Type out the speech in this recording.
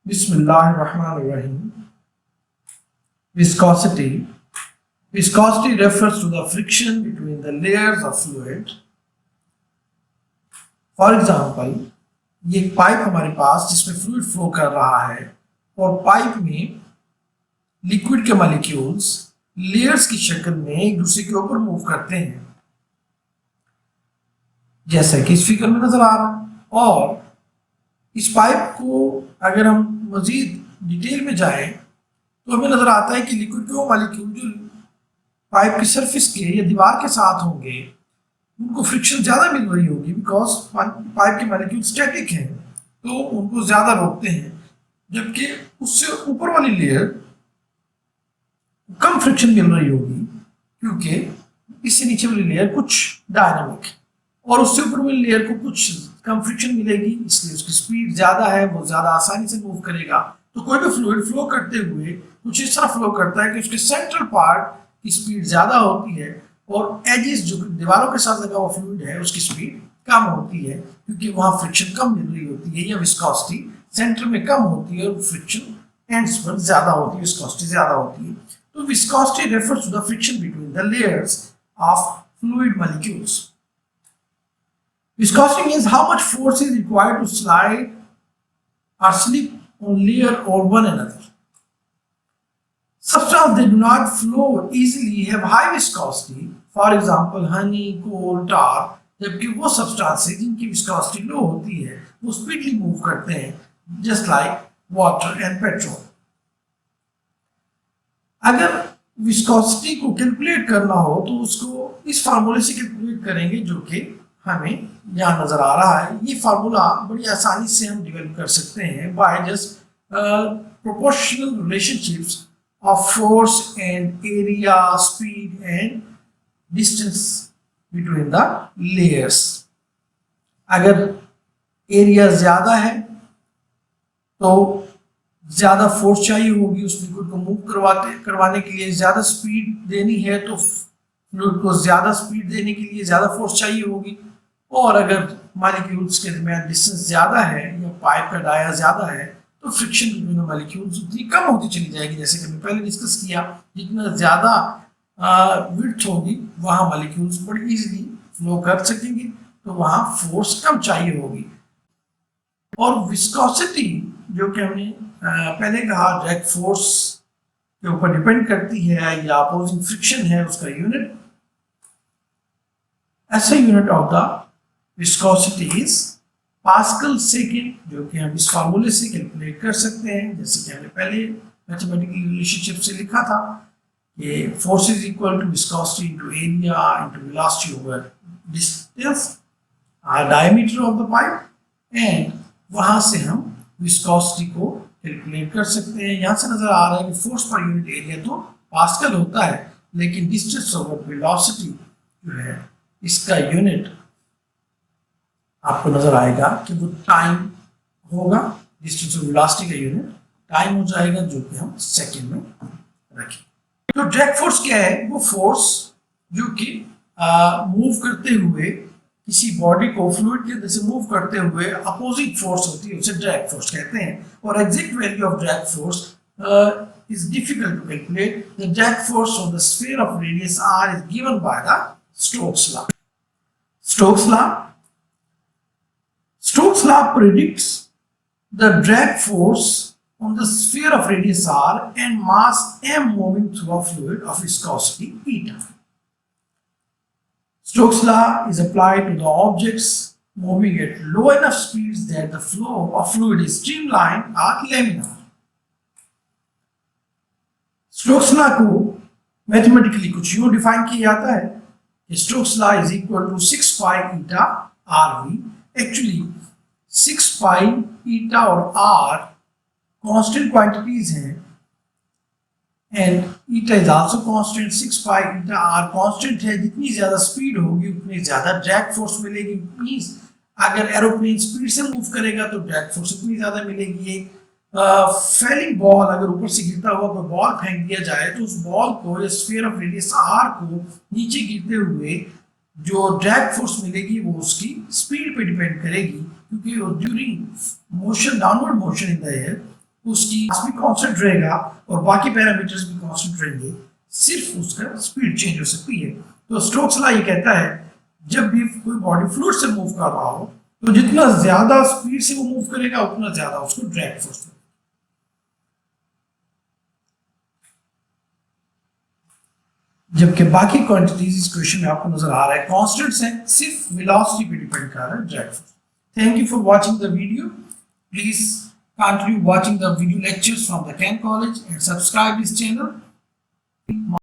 Bismillahirrahmanirrahim. Viscosity. Viscosity refers to the friction between the layers of fluid. For example, ये एक pipe हमारे पास जिसमें fluid flow कर रहा है और पाइप में लिक्विड के मॉलिक्यूल्स लेयर्स की शक्ल में एक दूसरे के ऊपर मूव करते हैं, जैसा कि इस फिगर में नजर आ रहा। और इस पाइप को अगर हम मजीद डिटेल में जाएं तो हमें नजर आता है कि लिक्विड के वो मॉलिक्यूल जो पाइप की सरफेस के या दीवार के साथ होंगे उनको फ्रिक्शन ज्यादा मिल रही होगी, बिकॉज पाइप के मॉलिक्यूल स्टैटिक हैं तो उनको ज्यादा रोकते हैं, जबकि उससे ऊपर वाली लेयर कम फ्रिक्शन मिल रही होगी क्योंकि इससे नीचे वाली लेयर कुछ डायनामिक है और उससे ऊपर वाली लेयर को कुछ कम फ्रिक्शन मिलेगी, इसलिए उसकी स्पीड ज्यादा है, वो ज्यादा आसानी से मूव करेगा। तो कोई भी फ्लूइड फ्लो करते हुए कुछ इस तरह फ्लो करता है कि उसके सेंट्रल पार्ट की स्पीड ज्यादा होती है और एजेस जो दीवारों के साथ लगा हुआ फ्लूइड है उसकी स्पीड कम होती है, क्योंकि वहां फ्रिक्शन कम मिल रही होती है या विस्कोसिटी सेंटर में कम होती है और फ्रिक्शन एंड्स पर ज्यादा होती है, विस्कोसिटी ज्यादा होती है। तो viscosity refers to the friction between the layers of fluid molecules. Viscosity means how much force is required to slide or slip on layer or one another. Substances that do not flow easily have high viscosity. For example, honey, coal, tar. जबकि वो substances जिनकी viscosity low होती है वो speedily move करते हैं, just like water and petrol. अगर viscosity को calculate करना हो तो उसको इस फार्मूले से calculate करेंगे जो कि हमें यहाँ नजर आ रहा है। ये फार्मूला बड़ी आसानी से हम डेवलप कर सकते हैं by just proportional relationships of force and area, speed and distance between the layers. अगर एरिया ज्यादा है तो ज्यादा फोर्स चाहिए होगी उस लिक्विड को मूव करवाने के लिए, ज्यादा स्पीड देनी है तो फ्लूइड को ज्यादा स्पीड देने के लिए ज्यादा फोर्स चाहिए होगी, और अगर मॉलिक्यूल्स के दरमियान डिस्टेंस ज्यादा है या पाइप का डाया ज्यादा है तो फ्रिक्शन बिटवीन मॉलिक्यूल्स उतनी कम होती चली जाएगी। जैसे कि हमने पहले डिस्कस किया, जितना ज्यादा विड्थ होगी वहां मॉलिक्यूल्स बड़ी इजीली फ्लो कर सकेंगे, तो वहां फोर्स कम चाहिए होगी। और विस्कोसिटी जो कि हमने पहले कहा ड्रैग फोर्स के ऊपर डिपेंड करती है या अपोजिंग फ्रिक्शन है उसका यूनिट, ऐसा unit of the viscosity is pascal second, जो कि हम इस फार्मूले से कैलकुलेट कर सकते हैं, जैसे कि हमने पहले मैथमेटिकल रिलेशनशिप से लिखा था कि force is equal to viscosity into area into velocity over distance diameter of the pipe, and वहां से हम विस्कोसिटी को कैलकुलेट कर सकते हैं। यहां से नजर आ रहा है कि फोर्स पर यूनिट एरिया तो पास्कल होता है, लेकिन डिस्टेंस ओवर वेलोसिटी जो है इसका यूनिट आपको नजर आएगा कि वो टाइम होगा, डिस्टेंस ऑफ वेलोसिटी का यूनिट टाइम हो जाएगा, जो कि हम सेकंड में रखें। तो ड्रैग फोर्स क्या है? वो फोर्स जो कि मूव करते हुए किसी बॉडी को फ्लूइड के अंदर से मूव करते हुए अपोजिट फोर्स होती है, उसे ड्रैग फोर्स कहते हैं। और exact value of drag force is difficult to calculate. The drag force on the sphere of radius r is given by the Stokes law. Stokes law predicts the drag force on the sphere of radius r and mass m moving through a fluid of viscosity eta. Stokes law is applied to the objects moving at low enough speeds that the flow of fluid is streamlined or laminar. Stokes law को mathematically कुछ यूं define किया जाता है कि Stokes law is equal to 6 pi eta r v. Actually 6 pi eta और r constant quantities हैं and eta is also constant. 6 pi eta r constant है, जितनी ज्यादा स्पीड होगी उतनी ज्यादा ड्रैग फोर्स मिलेगी। मींस अगर एरोप्लेन स्पीड से मूव करेगा तो ड्रैग फोर्स उतनी ज्यादा मिलेगी। फेलिंग बॉल अगर ऊपर से गिरता हुआ कोई बॉल फेंक दिया जाए तो उस बॉल को या स्फीयर ऑफ रेडियस आर को नीचे गिरते हुए जो ड्रैग फोर्स मिलेगी वो उसकी स्पीड पे डिपेंड करेगी, क्योंकि during motion downward motion in the air उसकी मास भी कांस्टेंट रहेगा और बाकी पैरामीटर्स भी कांस्टेंट रहेंगे, सिर्फ उसका स्पीड चेंज हो सकती है। तो स्टोक्स लॉ ये कहता है जब भी कोई बॉडी फ्लूइड से मूव कर रहा हो तो जितना ज्यादा स्पीड से वो मूव करेगा उतना ज्यादा उसको ड्रैग फोर्स होगा। जबकि बाकी क्वांटिटीज इस क्वेश्चन में आपको नजर आ रहा है कांस्टेंट्स हैं, सिर्फ वेलोसिटी पे डिपेंड कर रहा है drag force. Thank you for watching the video. Please continue watching the video lectures from the Kent College and subscribe this channel.